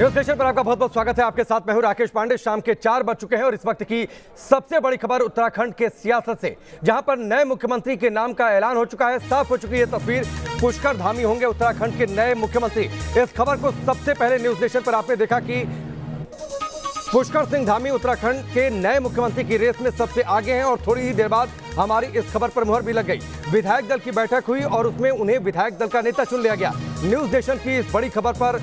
News nation पर आपका बहुत बहुत स्वागत है। आपके साथ मैं हूं राकेश पांडे। शाम के 4 बज चुके हैं और इस वक्त की सबसे बड़ी खबर उत्तराखंड के सियासत से, जहां पर नए मुख्यमंत्री के नाम का ऐलान हो चुका है। साफ हो चुकी है तस्वीर, पुष्कर धामी होंगे उत्तराखंड के नए मुख्यमंत्री। इस खबर को सबसे पहले न्यूज नेशन पर आपने देखा कि पुष्कर सिंह धामी उत्तराखंड के नए मुख्यमंत्री की रेस में सबसे आगे हैं और थोड़ी ही देर बाद हमारी इस खबर पर मुहर भी लग गई। विधायक दल की बैठक हुई और उसमें उन्हें विधायक दल का नेता चुन लिया गया। न्यूज नेशन की इस बड़ी खबर पर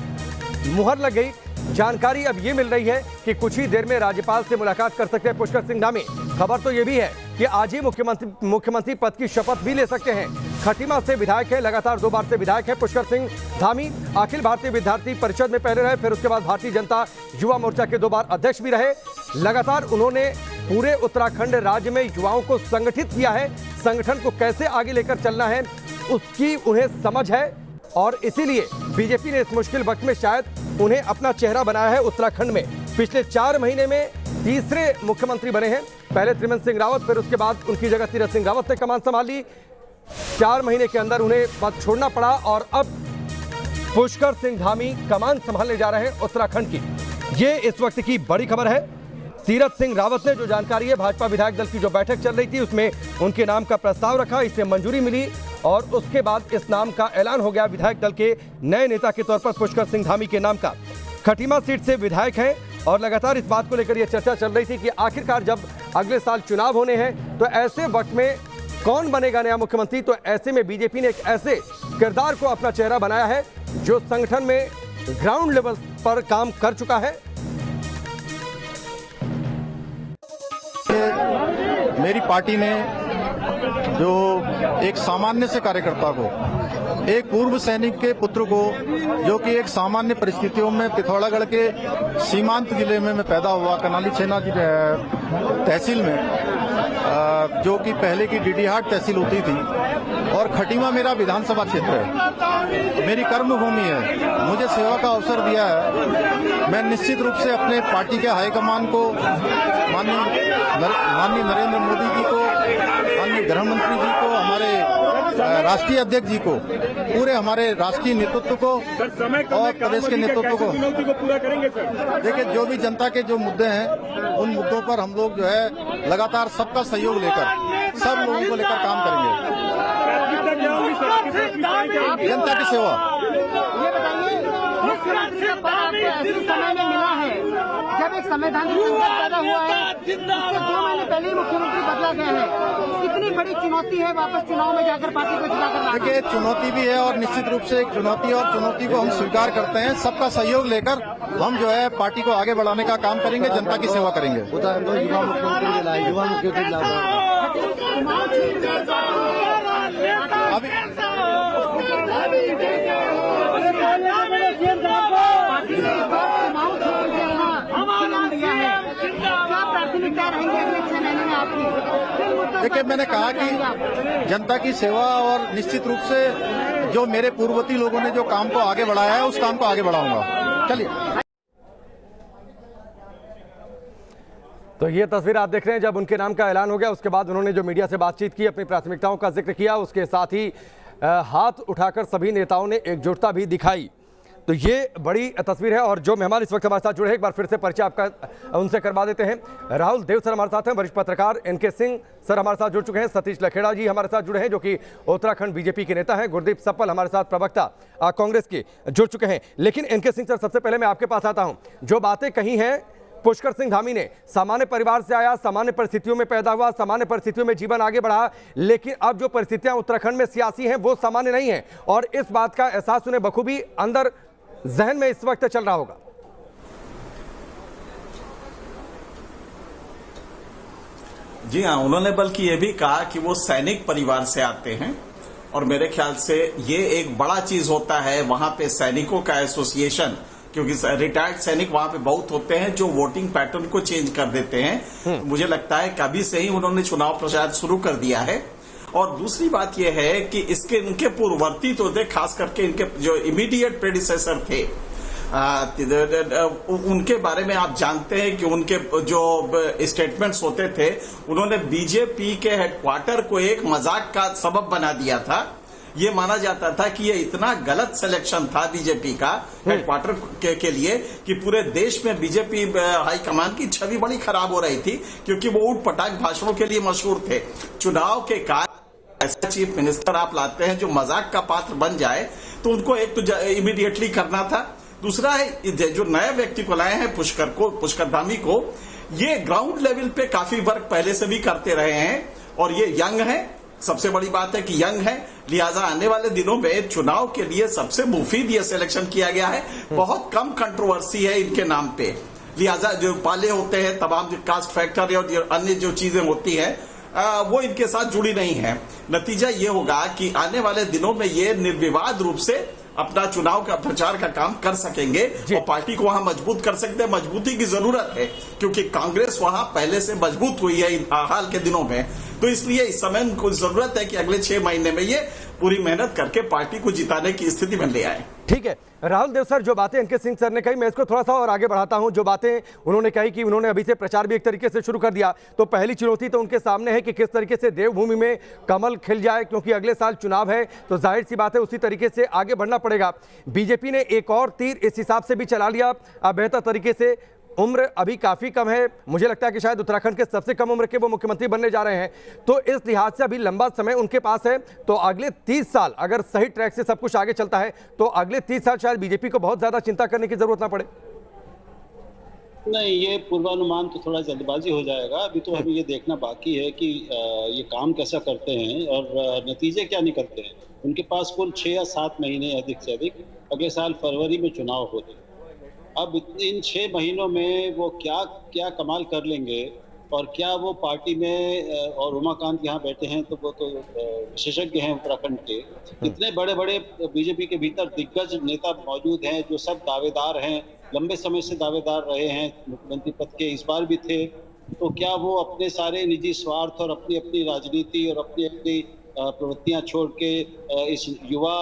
मुहर लग गई। जानकारी अब ये मिल रही है कि कुछ ही देर में राज्यपाल से मुलाकात कर सकते हैं पुष्कर सिंह धामी। खबर तो ये भी है कि आज ही मुख्यमंत्री पद की शपथ भी ले सकते हैं। खटीमा से विधायक है, लगातार 2 बार से विधायक है पुष्कर सिंह धामी। अखिल भारतीय विद्यार्थी परिषद में पहले रहे, फिर उसके बाद भारतीय जनता युवा मोर्चा के 2 बार अध्यक्ष भी रहे। लगातार उन्होंने पूरे उत्तराखंड राज्य में युवाओं को संगठित किया है। संगठन को कैसे आगे लेकर चलना है उसकी उन्हें समझ है और इसीलिए बीजेपी ने इस मुश्किल वक्त में शायद उन्हें अपना चेहरा बनाया है। उत्तराखंड में पिछले 4 महीने में तीसरे मुख्यमंत्री बने हैं। पहले त्रिवेंद्र सिंह रावत, फिर उसके बाद उनकी जगह तीरथ सिंह रावत ने कमान संभाली। 4 महीने के अंदर उन्हें पद छोड़ना पड़ा और अब पुष्कर सिंह धामी कमान संभालने जा रहे हैं उत्तराखंड की। ये इस वक्त की बड़ी खबर है। तीरथ सिंह रावत ने जो जानकारी है, भाजपा विधायक दल की जो बैठक चल रही थी उसमें उनके नाम का प्रस्ताव रखा, इससे मंजूरी मिली और उसके बाद इस नाम का ऐलान हो गया विधायक दल के नए नेता के तौर पर पुष्कर सिंह धामी के नाम का। खटीमा सीट से विधायक हैं और लगातार इस बात को लेकर यह चर्चा चल रही थी कि आखिरकार जब अगले साल चुनाव होने हैं तो ऐसे वक्त में कौन बनेगा नया मुख्यमंत्री। तो ऐसे में बीजेपी ने एक ऐसे किरदार को अपना चेहरा बनाया है जो संगठन में ग्राउंड लेवल पर काम कर चुका है। मेरी पार्टी ने जो एक सामान्य से कार्यकर्ता को, एक पूर्व सैनिक के पुत्र को, जो कि एक सामान्य परिस्थितियों में पिथौरागढ़ के सीमांत जिले में मैं पैदा हुआ, कनाली छेना तहसील में, जो कि पहले की डीडीहाट तहसील होती थी, और खटीमा मेरा विधानसभा क्षेत्र है, मेरी कर्मभूमि है, मुझे सेवा का अवसर दिया है। मैं निश्चित रूप से अपने पार्टी के हाईकमान को, माननीय नरेंद्र मोदी जी को, माननीय गृह मंत्री जी को, हमारे राष्ट्रीय अध्यक्ष जी को, पूरे हमारे राष्ट्रीय नेतृत्व को और प्रदेश के नेतृत्व को पूरा करेंगे सर। देखिए, जो भी जनता के जो मुद्दे हैं उन मुद्दों पर हम लोग जो है लगातार सबका सहयोग लेकर, सब लोगों को लेकर काम करेंगे। जनता की सेवा। ये बताइए, मुख्यमंत्री का पद ऐसे समय में मिला है जब एक संवैधानिक संकट पैदा हुआ है, इससे 2 महीने पहले ही मुख्यमंत्री बदला गया है। कितनी बड़ी चुनौती है वापस चुनाव में जाकर पार्टी को जिता कर लाना। देखिए, चुनौती भी है और निश्चित रूप से एक चुनौती, और चुनौती को हम स्वीकार करते हैं। सबका सहयोग लेकर हम जो है पार्टी को आगे बढ़ाने का काम करेंगे, जनता की सेवा करेंगे। देखिए, मैंने कहा कि जनता की सेवा और निश्चित रूप से जो मेरे पूर्ववर्ती लोगों ने जो काम को आगे बढ़ाया है उस काम को आगे बढ़ाऊंगा। चलिए। तो ये तस्वीर आप देख रहे हैं, जब उनके नाम का ऐलान हो गया उसके बाद उन्होंने जो मीडिया से बातचीत की, अपनी प्राथमिकताओं का जिक्र किया, उसके साथ ही हाथ उठाकर सभी नेताओं ने एकजुटता भी दिखाई। तो ये बड़ी तस्वीर है और जो मेहमान इस वक्त हमारे साथ जुड़े हैं, एक बार फिर से परिचय आपका उनसे करवा देते हैं। राहुल देव सर हमारे साथ हैं, वरिष्ठ पत्रकार। एनके सिंह सर हमारे साथ जुड़ चुके हैं। सतीश लखेड़ा जी हमारे साथ जुड़े हैं जो कि उत्तराखंड बीजेपी के नेता हैं। गुरदीप सप्पल हमारे साथ प्रवक्ता कांग्रेस के जुड़ चुके हैं। लेकिन एनके सिंह सर, सबसे पहले मैं आपके पास आता हूँ। जो बातें कही हैं पुष्कर सिंह धामी ने, सामान्य परिवार से आया, सामान्य परिस्थितियों में पैदा हुआ, सामान्य परिस्थितियों में जीवन आगे बढ़ा, लेकिन अब जो परिस्थितियां उत्तराखंड में सियासी हैं वो सामान्य नहीं है और इस बात का एहसास उन्हें बखूबी अंदर जहन में इस वक्त चल रहा होगा। जी हाँ, उन्होंने बल्कि ये भी कहा कि वो सैनिक परिवार से आते हैं और मेरे ख्याल से ये एक बड़ा चीज होता है वहां पे सैनिकों का एसोसिएशन, क्योंकि रिटायर्ड सैनिक वहां पे बहुत होते हैं जो वोटिंग पैटर्न को चेंज कर देते हैं। मुझे लगता है कभी से ही उन्होंने चुनाव प्रचार शुरू कर दिया है। और दूसरी बात यह है कि इनके पूर्ववर्ती तो थे, खास करके इनके जो इमीडिएट प्रेडिसेसर थे, उनके बारे में आप जानते हैं कि उनके जो स्टेटमेंट्स होते थे, उन्होंने बीजेपी के हेडक्वार्टर को एक मजाक का सबब बना दिया था। ये माना जाता था कि ये इतना गलत सिलेक्शन था बीजेपी का हेडक्वार्टर के लिए कि पूरे देश में बीजेपी हाईकमान की छवि बड़ी खराब हो रही थी, क्योंकि वो ऊट पटांग भाषणों के लिए मशहूर थे। चुनाव के कारण ऐसा चीफ मिनिस्टर आप लाते हैं जो मजाक का पात्र बन जाए, तो उनको एक तो इमीडिएटली करना था। दूसरा है जो नए व्यक्ति को लाए हैं पुष्कर धामी को, ये ग्राउंड लेवल पे काफी वर्क पहले से भी करते रहे हैं और ये यंग है। सबसे बड़ी बात है कि यंग है, लिहाजा आने वाले दिनों में चुनाव के लिए सबसे मुफीद ये सिलेक्शन किया गया है। बहुत कम कंट्रोवर्सी है इनके नाम पे, लिहाजा जो पाले होते हैं तमाम जो कास्ट फैक्टर और अन्य जो चीजें होती है वो इनके साथ जुड़ी नहीं है। नतीजा ये होगा कि आने वाले दिनों में ये निर्विवाद रूप से अपना चुनाव का प्रचार का काम कर सकेंगे और पार्टी को वहां मजबूत कर सकते हैं। मजबूती की जरूरत है क्योंकि कांग्रेस वहां पहले से मजबूत हुई है हाल के दिनों में, तो इसलिए इस समय उनको जरूरत है कि अगले 6 महीने में ये पूरी मेहनत करके पार्टी को जिताने की स्थिति में ले आए। ठीक है राहुल देव सर, जो बातें इनके सिंह सर ने कही, मैं इसको थोड़ा सा और आगे बढ़ाता हूं। जो बातें उन्होंने कही कि उन्होंने अभी से प्रचार भी एक तरीके से शुरू कर दिया, तो पहली चुनौती तो उनके सामने है कि किस तरीके से देवभूमि में कमल खिल जाए, क्योंकि अगले साल चुनाव है, तो जाहिर सी बात है उसी तरीके से आगे बढ़ना पड़ेगा। बीजेपी ने एक और तीर इस हिसाब से भी चला लिया बेहतर तरीके से। उम्र अभी काफी कम है, मुझे लगता है कि शायद उत्तराखंड के सबसे कम उम्र के वो मुख्यमंत्री बनने जा रहे हैं, तो इस लिहाज से अभी लंबा समय उनके पास है। तो अगले 30 साल अगर सही ट्रैक से सब कुछ आगे चलता है तो अगले 30 साल शायद बीजेपी को बहुत ज्यादा चिंता करने की जरूरत ना पड़े। नहीं, ये पूर्वानुमान तो थोड़ा जल्दबाजी हो जाएगा। अभी तो हमें ये देखना बाकी है कि ये काम कैसा करते हैं और नतीजे क्या निकलते हैं। उनके पास कुल 6 या 7 महीने अधिक से अधिक, अगले साल फरवरी में चुनाव होते हैं। अब इन 6 महीनों में वो क्या क्या कमाल कर लेंगे और क्या वो पार्टी में, और उमाकांत यहाँ बैठे हैं तो वो तो विशेषज्ञ हैं उत्तराखंड के, कितने बड़े बड़े बीजेपी के भीतर दिग्गज नेता मौजूद हैं जो सब दावेदार हैं, लंबे समय से दावेदार रहे हैं मुख्यमंत्री पद के, इस बार भी थे। तो क्या वो अपने सारे निजी स्वार्थ और अपनी अपनी राजनीति और अपनी अपनी प्रवृत्तियां छोड़ के इस युवा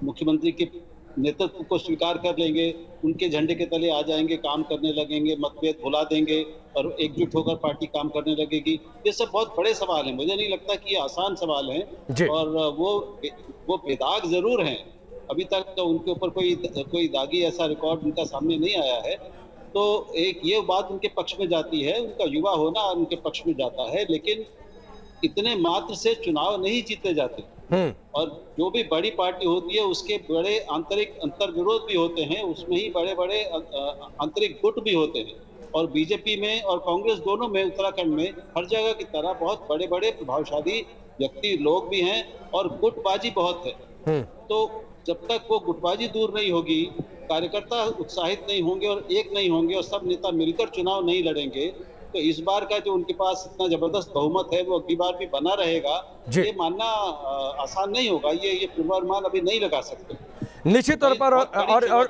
मुख्यमंत्री के नेतृत्व को स्वीकार कर लेंगे, उनके झंडे के तले आ जाएंगे, काम करने लगेंगे, मतभेद भुला देंगे और एकजुट होकर पार्टी काम करने लगेगी? ये सब बहुत बड़े सवाल हैं। मुझे नहीं लगता कि ये आसान सवाल हैं और वो बेदाग जरूर हैं। अभी तक तो उनके ऊपर कोई दागी ऐसा रिकॉर्ड उनका सामने नहीं आया है। तो एक ये बात उनके पक्ष में जाती है, उनका युवा होना उनके पक्ष में जाता है, लेकिन इतने मात्र से चुनाव नहीं जीते जाते। और जो भी बड़ी पार्टी होती है उसके बड़े आंतरिक अंतर विरोध भी होते हैं, उसमें ही बड़े बड़े आंतरिक गुट भी होते हैं। और बीजेपी में और कांग्रेस दोनों में उत्तराखंड में हर जगह की तरह बहुत बड़े बड़े प्रभावशाली व्यक्ति लोग भी हैं और गुटबाजी बहुत है। तो जब तक वो गुटबाजी दूर नहीं होगी, कार्यकर्ता उत्साहित नहीं होंगे और एक नहीं होंगे और सब नेता मिलकर चुनाव नहीं लड़ेंगे, तो इस बार का जो उनके पास इतना जबरदस्त बहुमत है वो अगली बार भी बना रहेगा, ये मानना आसान नहीं होगा। ये पूर्वानुमान अभी नहीं लगा सकते निश्चित तौर पर।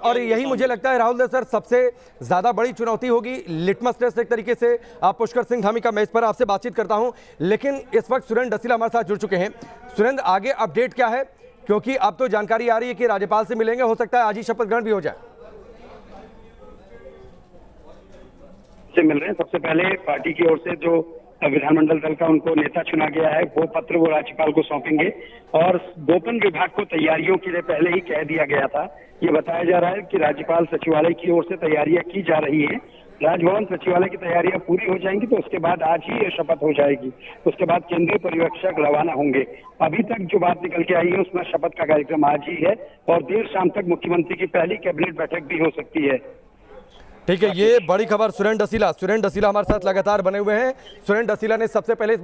और यही मुझे लगता है राहुल देव सर सबसे ज्यादा बड़ी चुनौती होगी, लिटमस टेस्ट एक तरीके से। आप पुष्कर सिंह धामी का मैं इस पर आपसे बातचीत करता हूं, लेकिन इस वक्त सुरेंद्र डसीला हमारे साथ जुड़ चुके हैं। सुरेंद्र, आगे अपडेट क्या है, क्योंकि अब तो जानकारी आ रही है कि राज्यपाल से मिलेंगे, हो सकता है आज ही शपथ ग्रहण भी हो जाए। से मिल रहे हैं। सबसे पहले पार्टी की ओर से जो विधानमंडल दल का उनको नेता चुना गया है वो पत्र वो राज्यपाल को सौंपेंगे और गोपन विभाग को तैयारियों के लिए पहले ही कह दिया गया था। ये बताया जा रहा है कि राज्यपाल सचिवालय की ओर से तैयारियां की जा रही हैं। राजभवन सचिवालय की तैयारियां पूरी हो जाएंगी तो उसके बाद आज ही ये शपथ हो जाएगी। उसके बाद केंद्रीय पर्यवेक्षक रवाना होंगे। अभी तक जो बात निकल के आई है उसमें शपथ का कार्यक्रम आज ही है और देर शाम तक मुख्यमंत्री की पहली कैबिनेट बैठक भी हो सकती है। ठीक है, ये बड़ी खबर। सुरेंद्र डसीला हमारे साथ लगातार बने हुए हैं। सुरेंद्र डसीला ने सबसे पहले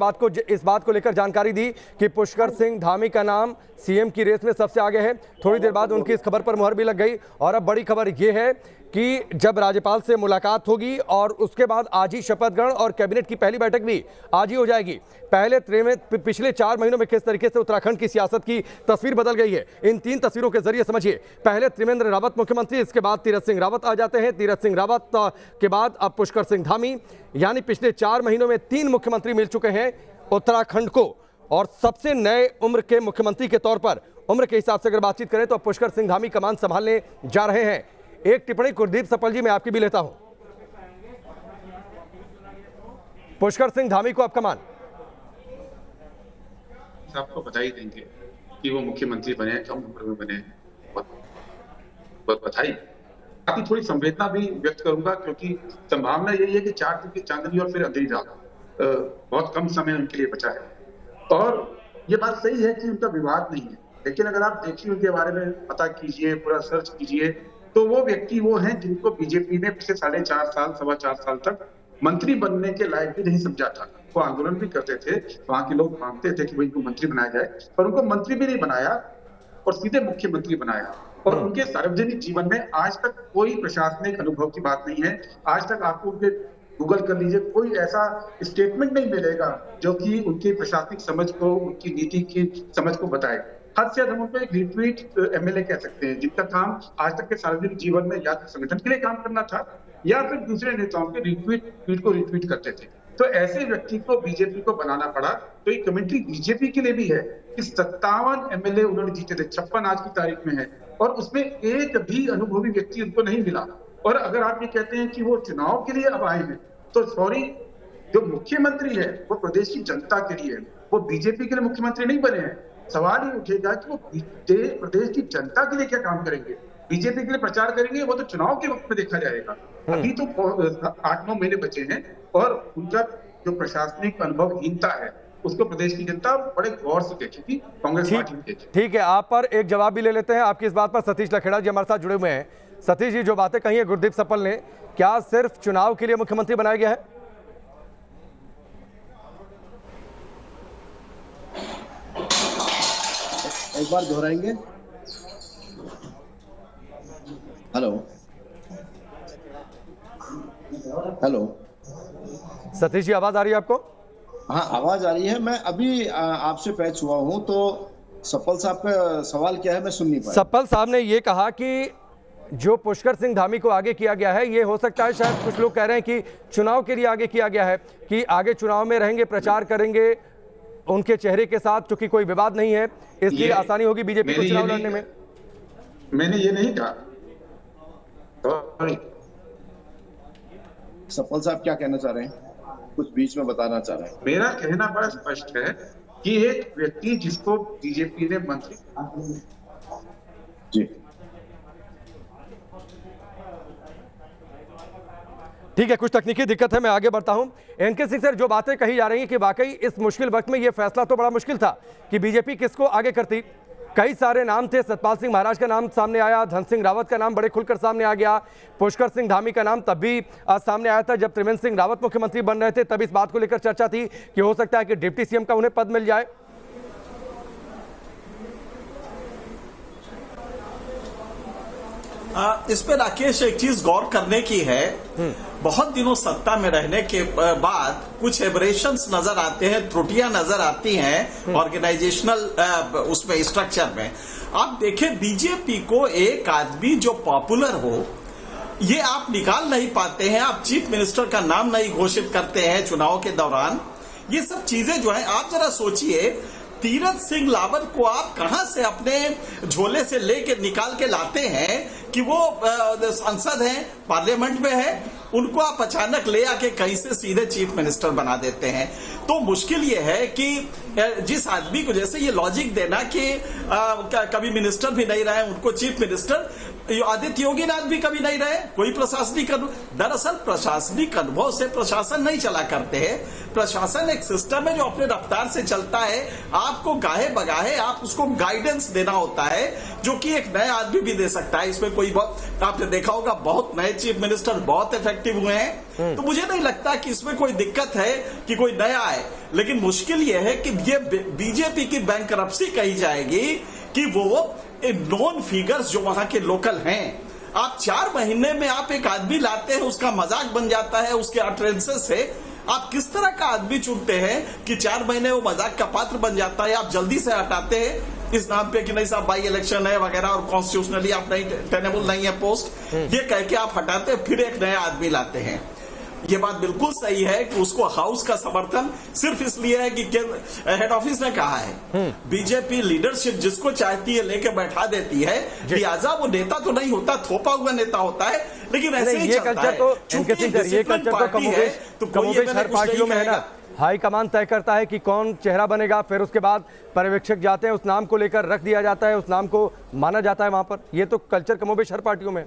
इस बात को लेकर जानकारी दी कि पुष्कर सिंह धामी का नाम सीएम की रेस में सबसे आगे है। थोड़ी देर बाद उनकी इस खबर पर मुहर भी लग गई और अब बड़ी खबर यह है कि जब राज्यपाल से मुलाकात होगी और उसके बाद आज ही शपथ ग्रहण और कैबिनेट की पहली बैठक भी आज ही हो जाएगी। पिछले 4 महीनों में किस तरीके से उत्तराखंड की सियासत की तस्वीर बदल गई है, इन 3 तस्वीरों के जरिए समझिए। पहले त्रिवेंद्र रावत मुख्यमंत्री, इसके बाद तीरथ सिंह रावत आ जाते हैं, तीरथ सिंह रावत के बाद अब पुष्कर सिंह धामी, यानी पिछले 4 महीनों में 3 मुख्यमंत्री मिल चुके हैं उत्तराखंड को। और सबसे नए उम्र के मुख्यमंत्री के तौर पर उम्र के हिसाब से अगर बातचीत करें तो पुष्कर सिंह धामी कमान संभालने जा रहे हैं। एक टिप्पणी कुलदीप सपल जी मैं आपकी भी लेता हूं। पुष्कर सिंह धामी को अब कमान आपको बधाई देंगे। कि वो मुख्यमंत्री बने, कम उम्र में बने, बहुत बधाई। काफी थोड़ी संवेदना भी व्यक्त करूंगा, क्योंकि संभावना यही है कि 4 दिन की चांदनी और फिर अंधेरी रात, बहुत कम समय उनके लिए बचा है। और ये बात सही है कि उनका विवाद नहीं है, लेकिन अगर आप देखिए उनके बारे में पता कीजिए, पूरा सर्च कीजिए, तो वो व्यक्ति वो हैं जिनको बीजेपी ने पिछले 4.5 साल, 4.25 साल तक मंत्री बनने के लायक भी नहीं समझा था। वो आंदोलन भी करते थे, वहां के लोग मांगते थे कि भाई इनको मंत्री बनाया जाए, पर उनको मंत्री भी नहीं बनाया और सीधे मुख्यमंत्री बनाया। और उनके सार्वजनिक जीवन में आज तक कोई प्रशासनिक अनुभव की बात नहीं है। आज तक आपको उनके गूगल कर लीजिए, कोई ऐसा स्टेटमेंट नहीं मिलेगा जो कि उनकी प्रशासनिक समझ को, उनकी नीति की समझ को बताए। हद से हम उनको एक रिट्वीट एमएलए कह सकते हैं, जिनका काम आज तक के सार्वजनिक जीवन में या तो संगठन के लिए काम करना था या फिर दूसरे नेताओं के ट्वीट को रिट्वीट करते थे। तो ऐसे व्यक्ति को बीजेपी को बनाना पड़ा। तो एक कमेंट्री बीजेपी के लिए भी है कि 57 एमएलए उन्होंने जीते थे, 56 आज की तारीख में है, और उसमें एक भी अनुभवी व्यक्ति उनको नहीं मिला। और अगर आप ये कहते हैं कि वो चुनाव के लिए अब आए हैं, तो सॉरी, जो मुख्यमंत्री है वो प्रदेश की जनता के लिए है, वो बीजेपी के लिए मुख्यमंत्री नहीं बने हैं। सवाल ही उठेगा कि वो प्रदेश की जनता के लिए क्या काम करेंगे। बीजेपी के लिए प्रचार करेंगे, वो तो चुनाव के वक्त में देखा जाएगा। अभी तो 8-9 महीने बचे हैं और उनका जो प्रशासनिक अनुभवहीनता है उसको प्रदेश की जनता बड़े गौर से देखेगी, कांग्रेस पार्टी भी देखेगी। ठीक है, आप पर एक जवाब भी ले लेते हैं आपकी इस बात पर। सतीश लखेड़ा जी हमारे साथ जुड़े हुए हैं। सतीश जी, जो बातें कही है गुरदीप सप्पल ने, क्या सिर्फ चुनाव के लिए मुख्यमंत्री बनाया गया है? एक बार दोहराएंगे? हेलो हेलो, सतीश जी आवाज आ रही है आपको? हाँ आवाज आ रही है। मैं अभी आपसे पैच हुआ हूं, तो सप्पल साहब का सवाल क्या है मैं सुन नहीं पाया। सप्पल साहब ने ये कहा कि जो पुष्कर सिंह धामी को आगे किया गया है, ये हो सकता है, शायद कुछ लोग कह रहे हैं कि चुनाव के लिए आगे किया गया है, कि आगे चुनाव में रहेंगे, प्रचार करेंगे उनके चेहरे के साथ, क्योंकि कोई विवाद नहीं है, इसलिए आसानी होगी बीजेपी को चुनाव लड़ने में। मैंने ये नहीं कहा। सप्पल साहब क्या कहना चाह रहे हैं, कुछ बीच में बताना चाह रहे हैं? मेरा कहना बड़ा स्पष्ट है कि एक व्यक्ति जिसको बीजेपी ने मंत्री जी ठीक है, कुछ तकनीकी दिक्कत है, मैं आगे बढ़ता हूं। एनके सिंह सर, जो बातें कही जा रही हैं कि वाकई इस मुश्किल वक्त में यह फैसला तो बड़ा मुश्किल था कि बीजेपी किसको आगे करती। कई सारे नाम थे, सतपाल सिंह महाराज का नाम सामने आया, धन सिंह रावत का नाम बड़े खुलकर सामने आ गया, पुष्कर सिंह धामी का नाम तब भी सामने आया था जब त्रिवेंद्र सिंह रावत मुख्यमंत्री बन रहे थे, तब इस बात को लेकर चर्चा थी कि हो सकता है कि डिप्टी सीएम का उन्हें पद मिल जाए। इस पे राकेश एक चीज गौर करने की है, बहुत दिनों सत्ता में रहने के बाद कुछ एबरेशंस नजर आते हैं, त्रुटियां नजर आती हैं ऑर्गेनाइजेशनल उसमें स्ट्रक्चर में। आप देखें, बीजेपी को एक आदमी जो पॉपुलर हो ये आप निकाल नहीं पाते हैं। आप चीफ मिनिस्टर का नाम नहीं घोषित करते हैं चुनाव के दौरान। ये सब चीजें जो है, आप जरा सोचिए, तीरथ सिंह रावत को आप कहां से अपने झोले से लेके निकाल के लाते हैं कि वो सांसद हैं, पार्लियामेंट में है, उनको आप अचानक ले आके कहीं से सीधे चीफ मिनिस्टर बना देते हैं। तो मुश्किल ये है कि जिस आदमी को, जैसे ये लॉजिक देना कि कभी मिनिस्टर भी नहीं रहे उनको चीफ मिनिस्टर, आदित्य योगीनाथ भी कभी नहीं रहे, कोई प्रशासनिक अनुभव। दरअसल प्रशासनिक अनुभव से प्रशासन नहीं चला करते हैं। प्रशासन एक सिस्टम है जो अपने रफ्तार से चलता है। आपको गाहे बगाहे आप उसको गाइडेंस देना होता है, जो कि एक नया आदमी भी दे सकता है। इसमें कोई बहुत, आपने देखा होगा, बहुत नए चीफ मिनिस्टर बहुत इफेक्टिव हुए हैं। तो मुझे नहीं लगता कि इसमें कोई दिक्कत है कि कोई नया आए, लेकिन मुश्किल यह है कि ये बीजेपी की बैंकरप्सी कही जाएगी कि वो नॉन फिगर्स जो वहां के लोकल हैं, आप 4 महीने में आप एक आदमी लाते हैं, उसका मजाक बन जाता है उसके अटरेंसेस से। आप किस तरह का आदमी चुनते हैं कि 4 महीने वो मजाक का पात्र बन जाता है, आप जल्दी से हटाते हैं इस नाम पे कि नहीं साहब बाई इलेक्शन है वगैरह और कॉन्स्टिट्यूशनली आप नहीं, टेनेबल नहीं है पोस्ट, ये कह के आप हटाते हैं, फिर एक नया आदमी लाते हैं। ये बात बिल्कुल सही है कि उसको हाउस का समर्थन सिर्फ इसलिए है कि हेड ऑफिस ने कहा है। बीजेपी लीडरशिप जिसको चाहती है लेके बैठा देती है, लिहाजा वो नेता तो नहीं होता, थोपा हुआ नेता होता है। लेकिन ऐसे ही ये चलता कल्चर है। तो इनके सिंह, ये कल्चर तो कमोबेश हर पार्टियों में है ना। हाईकमान तय करता है कि कौन चेहरा बनेगा, फिर उसके बाद पर्यवेक्षक जाते हैं, उस नाम को लेकर रख दिया जाता है, उस नाम को माना जाता है वहां पर। ये तो कल्चर कमोबेश हर पार्टियों में।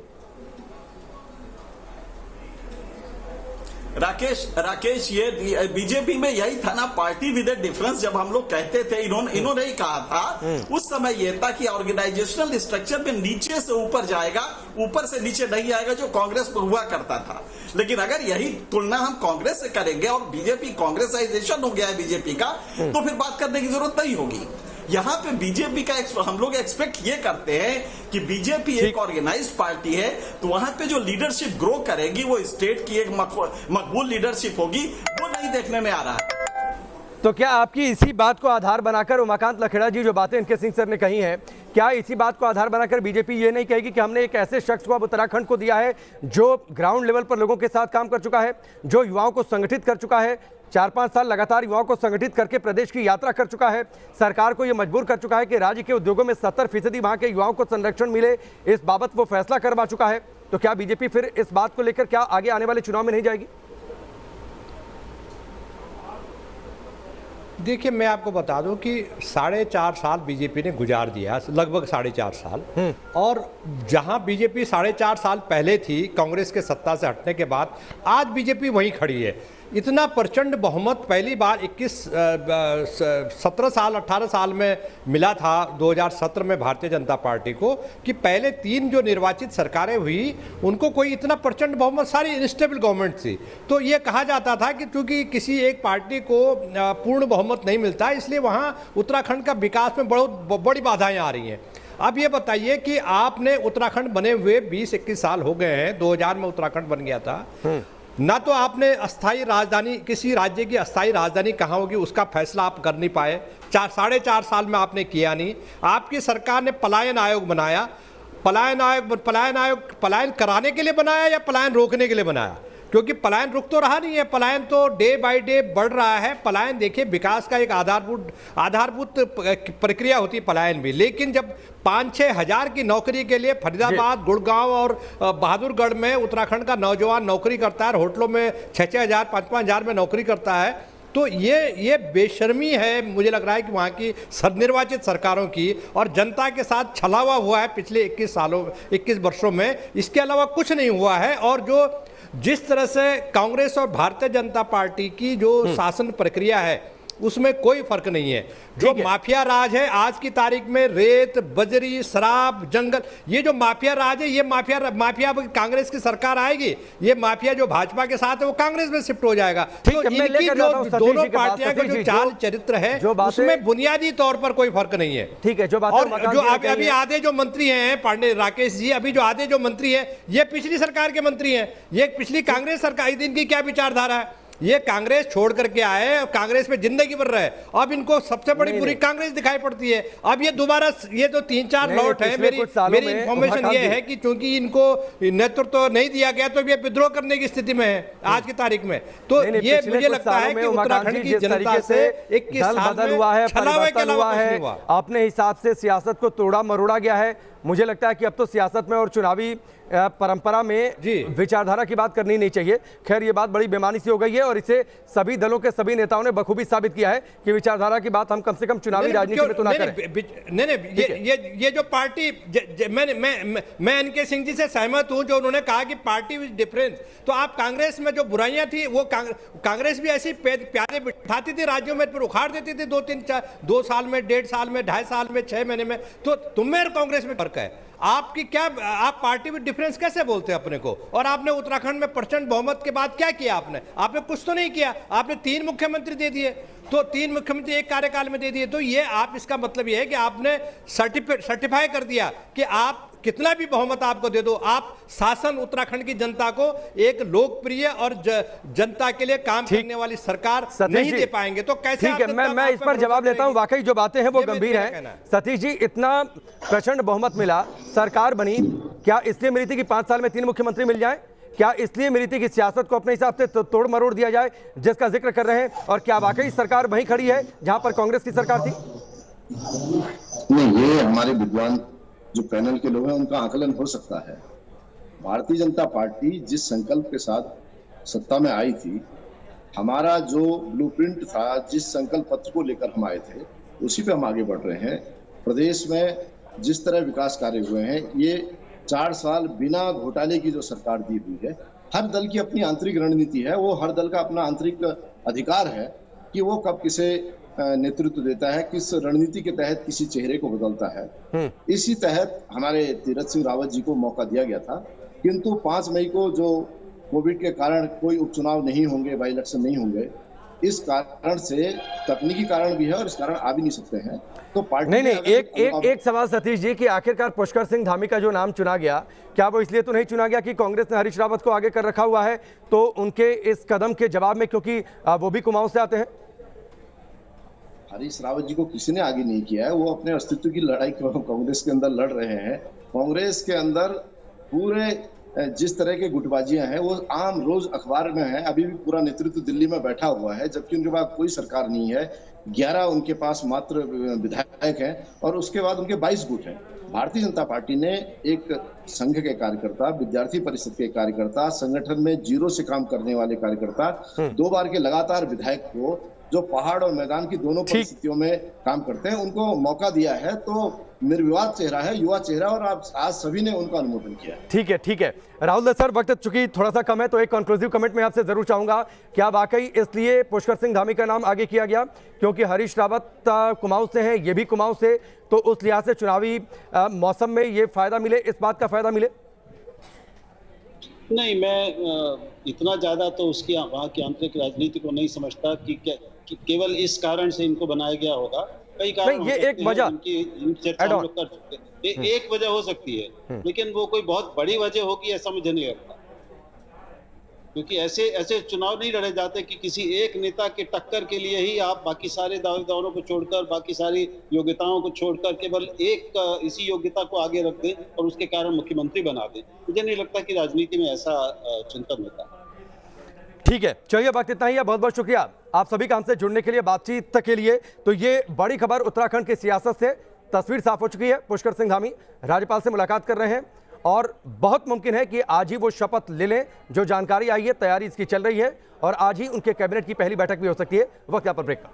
राकेश ये बीजेपी में यही था ना, पार्टी विद ए डिफरेंस। जब हम लोग कहते थे, इन्होंने ही कहा था उस समय ये था कि ऑर्गेनाइजेशनल स्ट्रक्चर में नीचे से ऊपर जाएगा, ऊपर से नीचे नहीं आएगा, जो कांग्रेस में हुआ करता था। लेकिन अगर यही तुलना हम कांग्रेस से करेंगे और बीजेपी कांग्रेसाइजेशन हो गया है बीजेपी का, तो फिर बात करने की जरूरत नहीं होगी। यहाँ पे बीजेपी का हम लोग एक्सपेक्ट ये करते हैं कि बीजेपी एक ऑर्गेनाइज्ड पार्टी है, तो वहां पे जो लीडरशिप ग्रो करेगी वो स्टेट की एक मकबूल लीडरशिप होगी, वो नहीं देखने में आ रहा है। तो क्या आपकी इसी बात को आधार बनाकर उमाकांत लखेड़ा जी जो बातें इनके सिंह सर ने कही हैं, क्या इसी बात को आधार बनाकर बीजेपी ये नहीं कहेगी कि हमने एक ऐसे शख्स को अब उत्तराखंड को दिया है जो ग्राउंड लेवल पर लोगों के साथ काम कर चुका है, जो युवाओं को संगठित कर चुका है, 4-5 साल लगातार युवाओं को संगठित करके प्रदेश की यात्रा कर चुका है, सरकार को यह मजबूर कर चुका है कि राज्य के उद्योगों में 70% वहां के युवाओं को संरक्षण मिले, इस बाबत वो फैसला करवा चुका है। तो क्या बीजेपी फिर इस बात को लेकर क्या आगे आने वाले चुनाव में नहीं जाएगी? देखिए, मैं आपको बता दूं कि 4.5 साल बीजेपी ने गुजार दिया, लगभग 4.5 साल। और जहां बीजेपी 4.5 साल पहले थी कांग्रेस के सत्ता से हटने के बाद, आज बीजेपी वहीं खड़ी है। इतना प्रचंड बहुमत पहली बार 17 साल 18 साल में मिला था 2017 में भारतीय जनता पार्टी को, कि पहले 3 जो निर्वाचित सरकारें हुई उनको कोई इतना प्रचंड बहुमत, सारी इनस्टेबल गवर्नमेंट थी। तो ये कहा जाता था कि चूंकि किसी एक पार्टी को पूर्ण बहुमत नहीं मिलता, इसलिए वहाँ उत्तराखंड का विकास में बहुत बड़ी बाधाएं आ रही हैं। अब ये बताइए कि आपने उत्तराखंड बने हुए 20-21 साल हो गए हैं, 2000 में उत्तराखंड बन गया था, ना तो आपने अस्थाई राजधानी, किसी राज्य की अस्थाई राजधानी कहाँ होगी उसका फैसला आप कर नहीं पाए, 4.5 साल में आपने किया नहीं। आपकी सरकार ने पलायन आयोग बनाया, पलायन कराने के लिए बनाया या पलायन रोकने के लिए बनाया? क्योंकि पलायन रुक तो रहा नहीं है, पलायन तो डे बाय डे बढ़ रहा है। पलायन देखिए विकास का एक आधारभूत प्रक्रिया होती है पलायन भी, लेकिन जब 5-6 हज़ार की नौकरी के लिए फरीदाबाद, गुड़गांव और बहादुरगढ़ में उत्तराखंड का नौजवान नौकरी करता है, होटलों में 6-6 हज़ार 5-5 हज़ार में नौकरी करता है, तो ये बेशर्मी है, मुझे लग रहा है कि वहाँ की निर्वाचित सरकारों की, और जनता के साथ छलावा हुआ है पिछले 21 वर्षों में, इसके अलावा कुछ नहीं हुआ है। और जिस तरह से कांग्रेस और भारतीय जनता पार्टी की जो शासन प्रक्रिया है उसमें कोई फर्क नहीं है। जो माफिया राज है आज की तारीख में, रेत, बजरी, शराब, जंगल, ये जो माफिया राज है, ये माफिया कांग्रेस की सरकार आएगी, ये माफिया जो भाजपा के साथ है वो कांग्रेस में शिफ्ट हो जाएगा। तो इनकी जो दोनों पार्टियां का जो चाल चरित्र है उसमें बुनियादी तौर पर कोई फर्क नहीं है। ठीक है, जो बात और जो अभी आधे जो मंत्री हैं, पांडे राकेश जी, अभी जो आधे जो मंत्री हैं ये पिछली सरकार के मंत्री हैं, ये पिछली कांग्रेस सरकार, इनकी क्या विचारधारा है? ये कांग्रेस छोड़ करके आए और कांग्रेस में जिंदगी भर रहे, अब इनको सबसे बड़ी बुरी कांग्रेस दिखाई पड़ती है। अब ये दोबारा ये तो 3-4 लौट है। मेरी इंफॉर्मेशन ये है कि चूंकि इनको नेतृत्व नहीं दिया गया तो ये विद्रोह करने की स्थिति में है आज की तारीख में। तो ये मुझे लगता है कि उत्तराखंड की जनता से 21 साल में छलावे के अलावा कुछ नहीं हुआ। अपने हिसाब से सियासत को तोड़ा मरोड़ा गया है। मुझे लगता है कि अब तो सियासत में और चुनावी परंपरा में विचारधारा की बात करनी नहीं चाहिए। खैर, ये बात बड़ी बेमानी सी हो गई है और इसे सभी दलों के सभी नेताओं ने बखूबी साबित किया है कि विचारधारा की बात हम कम से कम चुनावी राजनीति में तो ना करें। नहीं, ये जो पार्टी, मैं एनके सिंह जी से सहमत हूं जो उन्होंने कहा कि पार्टी विद डिफरेंस। तो आप कांग्रेस में जो बुराइयां थी वो कांग्रेस भी ऐसी प्यारे बिठाती थी, राज्यों में फिर उखाड़ देती थी 2 साल में, 1.5 साल में, 2.5 साल में, 6 महीने में। तो तुम में और कांग्रेस में फर्क है। आपकी क्या, आप पार्टी विद डिफरेंस कैसे बोलते हैं अपने को? और आपने उत्तराखंड में प्रचंड बहुमत के बाद क्या किया? आपने कुछ तो नहीं किया। आपने 3 मुख्यमंत्री दे दिए, तो 3 मुख्यमंत्री एक कार्यकाल में दे दिए। तो ये आप, इसका मतलब ये है कि आपने सर्टिफाई कर दिया कि आप कितना भी बहुमत आपको दे दो, आप शासन उत्तराखंड की जनता को एक लोकप्रिय और जनता के लिए काम करने वाली सरकार नहीं दे पाएंगे। तो कैसे? ठीक है, मैं इस पर जवाब लेता हूं। वाकई जो बातें हैं वो गंभीर हैं। सतीश जी, इतना प्रचंड बहुमत मिला, सरकार बनी, क्या इसलिए मिली थी कि 5 साल में 3 मुख्यमंत्री मिल जाए? क्या इसलिए मिली थी कि सियासत को अपने हिसाब से तोड़ मरोड़ दिया जाए, जिसका जिक्र कर रहे हैं? और क्या वाकई सरकार वहीं खड़ी है जहां पर कांग्रेस की सरकार थी? नहीं, ये हमारे विद्वान जो पैनल के लोग हैं उनका आकलन हो सकता है। भारतीय जनता पार्टी जिस संकल्प के साथ सत्ता में आई थी हमारा जो ब्लूप्रिंट था, जिस संकल्प पत्र को लेकर हम आए थे, उसी पे हम आगे बढ़ रहे हैं। प्रदेश में जिस तरह विकास कार्य हुए हैं, ये 4 साल बिना घोटाले की जो सरकार दी हुई है। हर दल की अपनी आंतरिक रणनीति है, वो हर दल का अपना आंतरिक अधिकार है कि वो कब किसे नेतृत्व देता है, किस रणनीति के तहत किसी चेहरे को बदलता है। इसी तहत हमारे तीरथ सिंह रावत जी को मौका दिया गया था, किंतु 5 मई को जो कोविड के कारण कोई उपचुनाव नहीं होंगे, बाई इलेक्शन नहीं होंगे, इस कारण से तकनीकी कारण भी है और इस कारण आ भी नहीं सकते हैं। तो पार्टी नहीं, एक सवाल सतीश जी कि आखिरकार पुष्कर सिंह धामी का जो नाम चुना गया, क्या वो इसलिए तो नहीं चुना गया कि कांग्रेस ने हरीश रावत को आगे कर रखा हुआ है, तो उनके इस कदम के जवाब में, क्योंकि वो भी कुमाऊं से आते हैं? हरीश रावत जी को किसी ने आगे नहीं किया है, वो अपने अस्तित्व की लड़ाई कांग्रेस के अंदर लड़ रहे हैं। कांग्रेस के अंदर पूरे जिस तरह के गुटबाजियां हैं वो आम रोज अखबार में है। अभी भी पूरा नेतृत्व दिल्ली में बैठा हुआ है, जबकि उनके पास कोई सरकार नहीं है। 11 उनके पास मात्र विधायक हैं और उसके बाद उनके 22 गुट हैं। भारतीय जनता पार्टी ने एक संघ के कार्यकर्ता, विद्यार्थी परिषद के कार्यकर्ता, संगठन में जीरो से काम करने वाले कार्यकर्ता, 2 बार के लगातार विधायक को, जो पहाड़ और मैदान की दोनों परिस्थितियों में काम करते हैं, उनको मौका दिया है। तो निर्विवाद चेहरा है, युवा चेहरा, और आज सभी ने उनका अनुमोदन किया है। ठीक है राहुल सर, वक्त चूंकि थोड़ा सा कम है तो एक कंक्लूसिव कमेंट में आपसे जरूर चाहूंगा, क्या वाकई इसलिए पुष्कर सिंह धामी का नाम आगे किया गया क्योंकि हरीश रावत कुमाऊं से हैं, ये भी कुमाऊं से, तो उस लिहाज से चुनावी मौसम में ये फायदा मिले, इस बात का फायदा मिले? नहीं, मैं इतना ज्यादा तो उसकी वहाँ की आंतरिक राजनीति को नहीं समझता कि केवल इस कारण से इनको बनाया गया होगा। कई कारण ये एक वजह कर चुके हैं, एक वजह हो सकती है, लेकिन वो कोई बहुत बड़ी वजह होगी ऐसा मुझे नहीं लगता, क्योंकि ऐसे चुनाव नहीं लड़े जाते कि किसी एक नेता के टक्कर के लिए ही आप बाकी सारे दावेदारों को छोड़कर, बाकी सारी योग्यताओं को छोड़कर केवल एक इसी योग्यता को आगे रख दें और उसके कारण मुख्यमंत्री बना दें। मुझे नहीं लगता कि राजनीति में ऐसा चिंतन होता है। ठीक है, चलिए वक्त इतना ही है। बहुत बहुत शुक्रिया आप सभी का हमसे जुड़ने के लिए, बातचीत के लिए। तो ये बड़ी खबर उत्तराखंड की सियासत से तस्वीर साफ हो चुकी है। पुष्कर सिंह धामी राज्यपाल से मुलाकात कर रहे हैं और बहुत मुमकिन है कि आज ही वो शपथ ले लें। जो जानकारी आई है, तैयारी इसकी चल रही है और आज ही उनके कैबिनेट की पहली बैठक भी हो सकती है। वक्त यहाँ पर ब्रेक का।